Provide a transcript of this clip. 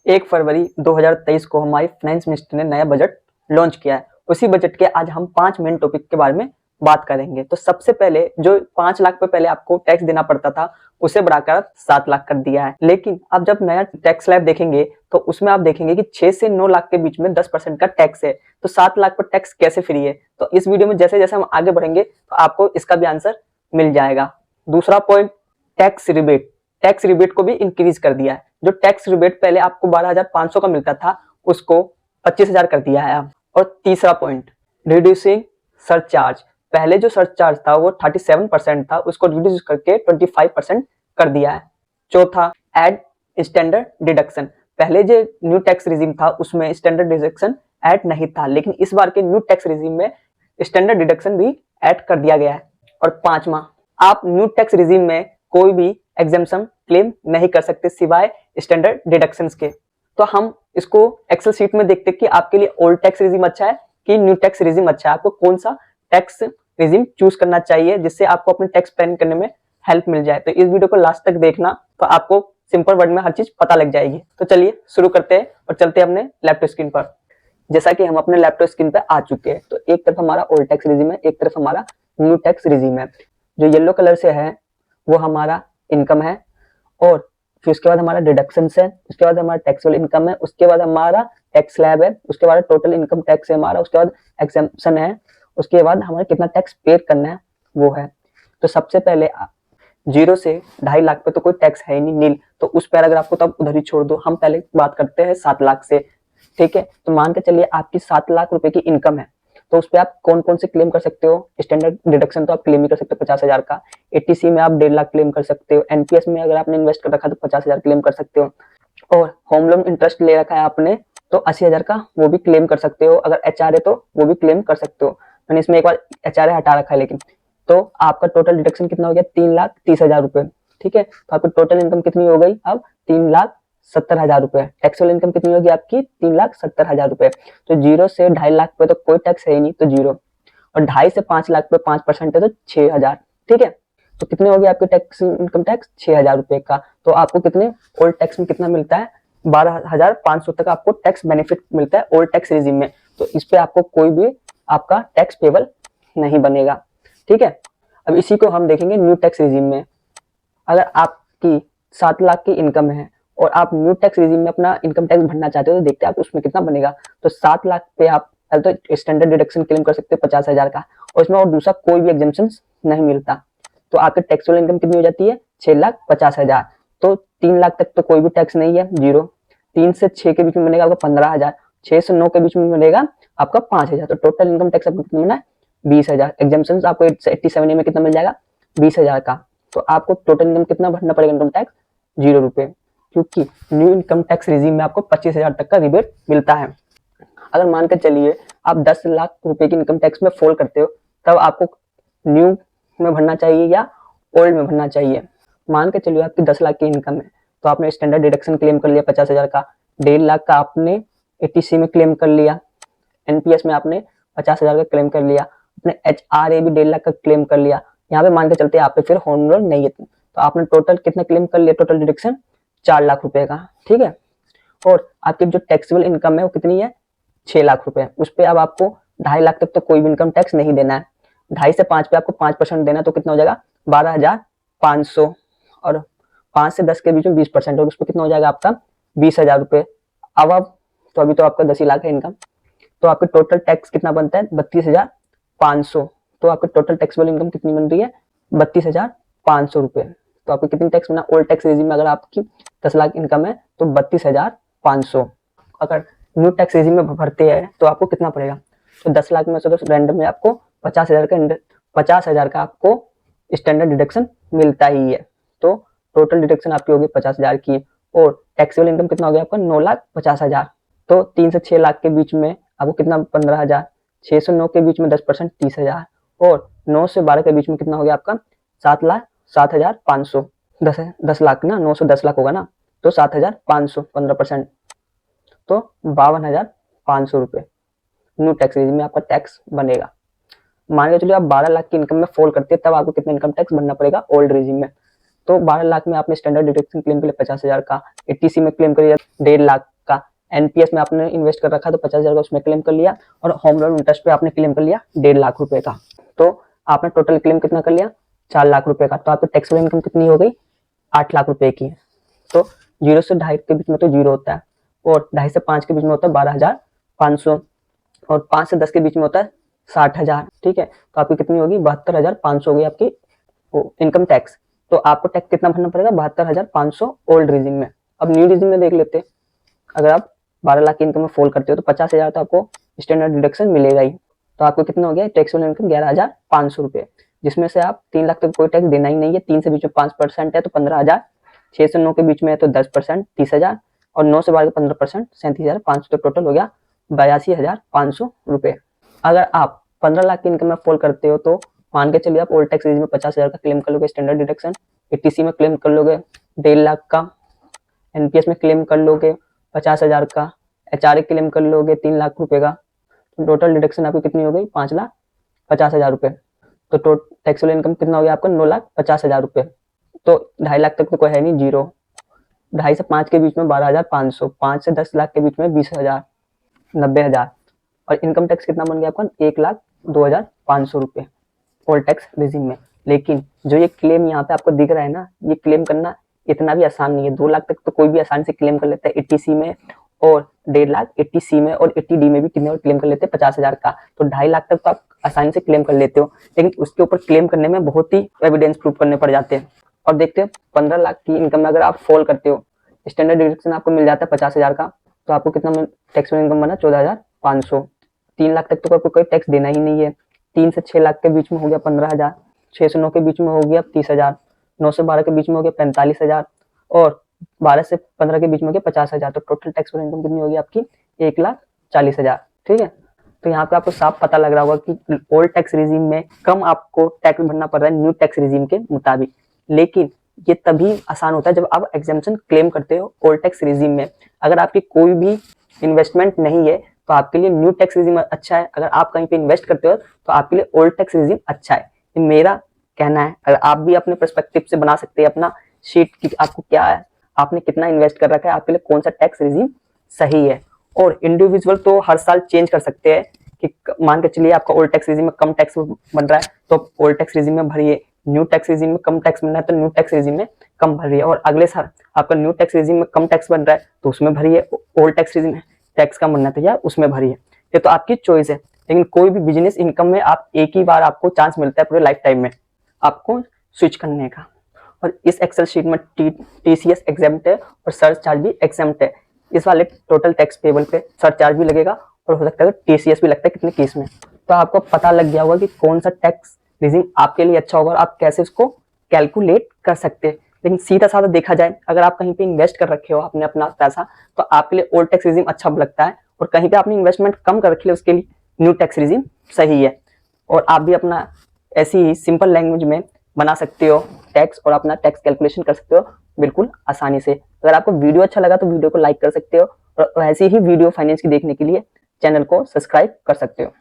1 फरवरी 2023 को हमारी finance minister ने नया बजट लॉन्च किया है। उसी बजट के आज हम 5 मेन टॉपिक के बारे में बात करेंगे। तो सबसे पहले जो 5 लाख पे पहले आपको टैक्स देना पड़ता था, उसे बढ़ाकर 7 लाख कर दिया है। लेकिन अब जब नया टैक्स स्लैब देखेंगे तो उसमें आप देखेंगे कि 6 से 9 लाख के बीच में 10% का टैक्स है। तो 7 लाख पर टैक्स कैसे फ्री है? तो इस वीडियो में जैसे जैसे हम आगे बढ़ेंगे तो आपको इसका भी आंसर मिल जाएगा। दूसरा point, tax rebate. Tax rebate को भी इंक्रीज कर दिया है। जो टैक्स रिबेट पहले आपको 12,500 का मिलता था, उसको 25,000 कर दिया है अब। और तीसरा पॉइंट, रिड्यूसिंग सरचार्ज। पहले जो सरचार्ज था वो 37% था, उसको रिड्यूस करके 25% कर दिया है। चौथा, एड स्टैंडर्ड डिडक्शन। पहले जो न्यू टैक्स रिजीम था उसमें स्टैंडर्ड डिडक्शन ऐड नहीं था, लेकिन इस बार के न्यू टैक्स रिजीम में स्टैंडर्ड डिडक्शन भी ऐड कर दिया गया है। और पांचवा, आप न्यू टैक्स रिजीम में कोई भी एग्जेम्पशन क्लेम नहीं कर सकते सिवाय स्टैंडर्ड डिडक्शंस के। तो हम इसको एक्सेल शीट में देखते हैं कि आपके लिए ओल्ड टैक्स रिजीम अच्छा है कि न्यू टैक्स रिजीम अच्छा है। आपको कौन सा टैक्स रिजीम चूज करना चाहिए जिससे आपको अपने टैक्स प्लान करने में हेल्प मिल जाए। तो इस वीडियो को लास्ट तक देखना, तो आपको सिंपल वर्ड में हर चीज पता लग जाएगी। तो चलिए शुरू करते हैं और चलते हैं अपने लैपटॉप स्क्रीन पर। जैसा कि हम अपने लैपटॉप स्क्रीन पर आ चुके हैं, तो एक तरफ हमारा ओल्ड टैक्स रिजीम है, एक तरफ हमारा न्यू टैक्स रिजीम है। जो येलो कलर से है वो हमारा इनकम है, और फिर उसके बाद हमारा डिडक्शंस है, उसके बाद हमारा टैक्सेबल इनकम है, उसके बाद हमारा टैक्स स्लैब है, उसके बाद टोटल इनकम टैक्स है हमारा, उसके बाद एग्जेम्पशन है, उसके बाद हमारा कितना टैक्स पे करना है वो है। तो सबसे पहले 0 से 2.5 लाख पे तो कोई टैक्स है ही नहीं, नील। तो उस पैराग्राफ को तो आप उधर ही छोड़ दो। हम पहले बात करते हैं 7 लाख से, ठीक है। तो मान के चलिए आपकी 7 लाख रुपए की इनकम है, तो उस पर आप कौन कौन से क्लेम कर सकते हो? स्टैंडर्ड डिडक्शन तो आप क्लेम ही कर सकते हो 50,000 का। एटीसी में आप 1.5 लाख क्लेम कर सकते हो। एनपीएस में अगर आपने इन्वेस्ट कर रखा है तो 50,000 क्लेम कर सकते हो। और होम लोन इंटरेस्ट ले रखा है आपने तो 80,000 का वो भी क्लेम कर सकते हो। अगर एचआर है तो वो भी क्लेम कर सकते हो। मैंने इसमें एक बार एचआर हटा रखा है, लेकिन तो आपका टोटल डिडक्शन कितना हो गया? 3,30,000 रुपए, ठीक है। तो आपकी टोटल इनकम कितनी हो गई अब? 3,70,000 रुपए। टैक्सेबल इनकम कितनी होगी आपकी? 3,70,000 रुपए। तो 0 से 2.5 लाख पे तो कोई टैक्स है ही नहीं, तो 0। और 2.5 से 5 लाख पे 5% है तो 6,000, ठीक है। तो कितने हो गए आपके टैक्स, इनकम टैक्स? 6,000 रुपए का। तो आपको कितने ओल्ड टैक्स में कितना मिलता है? 12,500 तक आपको टैक्स बेनिफिट मिलता है ओल्ड टैक्स रिजीम में। तो इस पे आपको कोई भी आपका टैक्स पेबल नहीं बनेगा, ठीक है। अब इसी को हम देखेंगे न्यू टैक्स रिजीम में। अगर आपकी 7 लाख की इनकम है और आप न्यू टैक्स रिजीम में अपना इनकम टैक्स भरना चाहते हो, तो देखते हैं आप उसमें कितना बनेगा। तो 7 लाख पे आप पहले तो स्टैंडर्ड डिडक्शन क्लेम कर सकते हो 50,000 का, और इसमें और दूसरा कोई भी एग्जेम्पशन नहीं मिलता। तो आपके टैक्सेबल इनकम कितनी हो जाती है? 6,50,000। तो 3 लाख तक तो कोई भी टैक्स नहीं है, 0। 3 से 6 के बीच में बनेगा आपका 15,000। 6 से 9 के बीच में बनेगा आपका 5,000। तो टोटल इनकम टैक्स आपको कितना बना है? 20,000। एग्जेम्पशन आपको 87 में कितना मिल जाएगा? 20,000 का। तो आपको टोटल इनकम कितना भरना पड़ेगा इनकम टैक्स? 0 रुपए, क्योंकि न्यू इनकम टैक्स रिजीम में आपको 25,000 तक का रिबेट मिलता है। अगर मान कर चलिए आप 10 लाख रुपए की इनकम टैक्स में फॉल करते हो, तब आपको न्यू में भरना चाहिए या ओल्ड में भरना चाहिए? मान के चलिए आपकी 10 लाख की इनकम है, तो आपने स्टैंडर्ड डिडक्शन क्लेम कर लिया 50,000 का, 1.5 लाख का आपने एटीसी में क्लेम कर लिया, एनपीएस में आपने 50,000 का क्लेम कर लिया, अपने एचआरए भी 1.5 लाख का क्लेम कर लिया। यहाँ पे मान के चलते आप पे फिर होम लोन नहीं है, तो आपने टोटल कितना क्लेम कर लिया? टोटल डिडक्शन 4 लाख रुपए का, ठीक है। और आपकी जो टैक्सेबल इनकम है वो कितनी है? 6 लाख रुपए। उस पर अब आपको 2.5 लाख तक तो कोई भी इनकम टैक्स नहीं देना है। 2.5 से 5 पे आपको 5% देना है, तो कितना हो जाएगा? 12,500। और 5 से 10 के बीच में 20%, और उस पर कितना हो जाएगा आपका? 20,000 रुपए। अब तो अभी तो आपका 10 ही लाख है इनकम, तो आपके टोटल टैक्स कितना बनता है? 32,500। तो आपकी टोटल टैक्सेबल इनकम कितनी बन रही है? 32,500 रुपए। तो आपको कितनी टैक्स बना ओल्ड टैक्स रेजिम में? अगर आपकी 10 लाख इनकम है तो 32,500। अगर न्यू टैक्स रेजिम में भरते हैं तो आपको कितना पड़ेगा? तो 10 लाख में से तो रैंडम में आपको 50,000 का आपको स्टैंडर्ड डिडक्शन मिलता ही है। तो टोटल डिडक्शन आपकी होगी 50,000 की, और टैक्सेबल इनकम कितना हो गया आपका? 9,50,000। तो 3 से 6 लाख के बीच में आपको कितना? 15,000। 6 से 9 के बीच में 10% 30,000, और 9 से 12 के बीच में कितना हो गया आपका? 7,07,500। 10 लाख ना, 9 से 10 लाख होगा ना, तो 7,500, 15%, तो 52,500 रुपए न्यू टैक्स रेजिम में आपका टैक्स बनेगा। मान के चलिए आप 12 लाख की इनकम में फॉल करते हैं, तब आपको कितना इनकम टैक्स भरना पड़ेगा ओल्ड रेजिम में? तो 12 लाख में आपने स्टैंडर्ड डिडक्शन क्लेम कर लिया 50,000 का, एटीसी में क्लेम कर लिया 1.5 लाख, एनपीएस में आपने इन्वेस्ट कर रखा तो 50,000 का उसमें क्लेम कर लिया, और होम लोन इंटरेस्ट पे आपने क्लेम कर लिया 1.5 लाख रुपए का, तो आपने टोटल क्लेम कितना कर लिया 4 लाख रुपए का। तो आपकी टैक्सेबल इनकम कितनी हो गई 8 लाख रुपए की। तो 0 से 2.5 के बीच में तो 0 होता है, और 2.5 से 5 के बीच में होता है 12,500, और 5 से 10 के बीच में होता है 60,000। ठीक है, तो आपकी कितनी होगी 72,500 होगी आपकी इनकम टैक्स। तो आपको टैक्स कितना भरना पड़ेगा 72,500 ओल्ड रिजिम में। अब न्यू रिजिम में देख लेते हैं, अगर आप 12 लाख की इनकम में फॉल करते हो तो 50,000 तो आपको स्टैंडर्ड डिडक्शन मिलेगा ही। तो आपको कितना हो गया टैक्सेबल इनकम 11,500 रुपए, जिसमें से आप 3 लाख तक कोई टैक्स देना ही नहीं है। 3 से बीच में 5% है तो 15,000, 6 से 9 के बीच में है तो 10% 30,000, और 9 से 12 के 15% 37,500, तो टोटल हो गया 82,500 रुपए। अगर आप 15 लाख की इनकम में फॉल करते हो तो मान के चलिए आप ओल्ड टैक्स में 50,000 का क्लेम कर लोगे स्टैंडर्ड डिडक्शन, एटीसी में क्लेम कर लोगे 1.5 लाख का, एनपीएस में क्लेम कर लोगे 50,000 का, एचआरए क्लेम कर लोगे 3 लाख रुपए का, तो टोटल डिडक्शन आपकी कितनी हो गई 5,50,000 रुपए। तो टैक्सेबल इनकम कितना हो गया आपका 9,50,000 रुपए। तो 2.5 लाख तक तो कोई है नहीं, 0। 2.5 से 5 के बीच में 12,500, 5 से 10 लाख के बीच में 20,000, 90,000, और इनकम टैक्स कितना बन गया आपका 1,02,500 रुपए ओल्ड टैक्स रिजिम में। लेकिन जो ये क्लेम यहाँ पे आपको दिख रहा है ना, ये क्लेम करना इतना भी आसान नहीं है। 2 लाख तक तो कोई भी आसानी से क्लेम कर लेता है एटीसी में, और 1.5 लाख एटीसी में, और 80D में भी कितने और क्लेम कर लेते हैं 50,000 का। तो 2.5 लाख तक तो आप आसानी से क्लेम कर लेते हो, लेकिन उसके ऊपर क्लेम करने में बहुत ही एविडेंस प्रूफ करने पड़ जाते हैं। और देखते हैं 15 लाख की इनकम में अगर आप फॉल करते हो, स्टैंडर्ड डिडक्शन आपको मिल जाता है 50,000 का, तो आपको कितना टैक्सेबल इनकम बना 14,500। 3 लाख तक तो आपको कोई टैक्स देना ही नहीं है। 3 से 6 लाख के बीच में हो गया 15,000, 6 से 9 के बीच में हो गया 30,000, 9 से 12 के बीच में हो गया 45,000, और 12 से 15 के बीच में हो गया 50,000। तो टोटल टैक्सेबल इनकम कितनी होगी आपकी 1,40,000। ठीक है, तो यहाँ पे आपको साफ पता लग रहा होगा कि ओल्ड टैक्स रिजीम में कम आपको टैक्स भरना पड़ रहा है न्यू टैक्स रिजीम के मुताबिक। लेकिन ये तभी आसान होता है जब आप एग्जेम्पशन क्लेम करते हो ओल्ड टैक्स रिजीम में। अगर आपकी कोई भी इन्वेस्टमेंट नहीं है तो आपके लिए न्यू टैक्स रिजीम अच्छा है। अगर आप कहीं पे इन्वेस्ट करते हो तो आपके लिए ओल्ड टैक्स रिजीम अच्छा है, ये मेरा कहना है। अगर आप भी अपने पर्सपेक्टिव से बना सकते हैं अपना शीट कि आपको क्या है, आपने कितना इन्वेस्ट कर रखा है, आपके लिए कौन सा टैक्स रिजीम सही है। और इंडिविजुअल तो हर साल चेंज कर सकते हैं कि मान के चलिए आपका ओल्ड टैक्स रिजीम में कम टैक्स बन रहा है तो ओल्ड टैक्स रिजीम में भरिए, न्यू टैक्स रिजीम में कम टैक्स बन रहा है तो न्यू टैक्स रिजीम में कम भरिए, और अगले साल आपका न्यू टैक्स रिजीम में कम टैक्स बन रहा है तो उसमें भरिए, ओल्ड टैक्स रिजीम में टैक्स कम बनना है तो यार उसमें भरिए। ये तो आपकी चॉइस है, लेकिन कोई भी बिजनेस इनकम में आप एक ही बार आपको चांस मिलता है पूरे लाइफ टाइम में आपको स्विच करने का। और इस एक्सेल शीट में टीसीएस एग्जेम्प्ट है और सर्च चार्ज भी एग्जेम्प्ट है। इस वाले टोटल टैक्स पेबल पे सर्च चार्ज भी लगेगा और हो सकता है टीसीएस भी लगता है कितने केस में। तो आपको पता लग गया होगा कि कौन सा टैक्स रिजीम आपके लिए अच्छा होगा और आप कैसे उसको कैलकुलेट कर सकते हैं। लेकिन सीधा साधा देखा जाए, अगर आप कहीं पे इन्वेस्ट कर रखे हो आपने अपना पैसा तो आपके लिए ओल्ड टैक्स रिजीम अच्छा लगता है, और कहीं पे आपने इन्वेस्टमेंट कम कर रखी है उसके लिए न्यू टैक्स रिजीम सही है। और आप भी अपना ऐसी ही सिंपल लैंग्वेज में बना सकते हो टैक्स और अपना टैक्स कैलकुलेशन कर सकते हो बिल्कुल आसानी से। अगर आपको वीडियो अच्छा लगा तो वीडियो को लाइक कर सकते हो, और ऐसी ही वीडियो फाइनेंस की देखने के लिए चैनल को सब्सक्राइब कर सकते हो।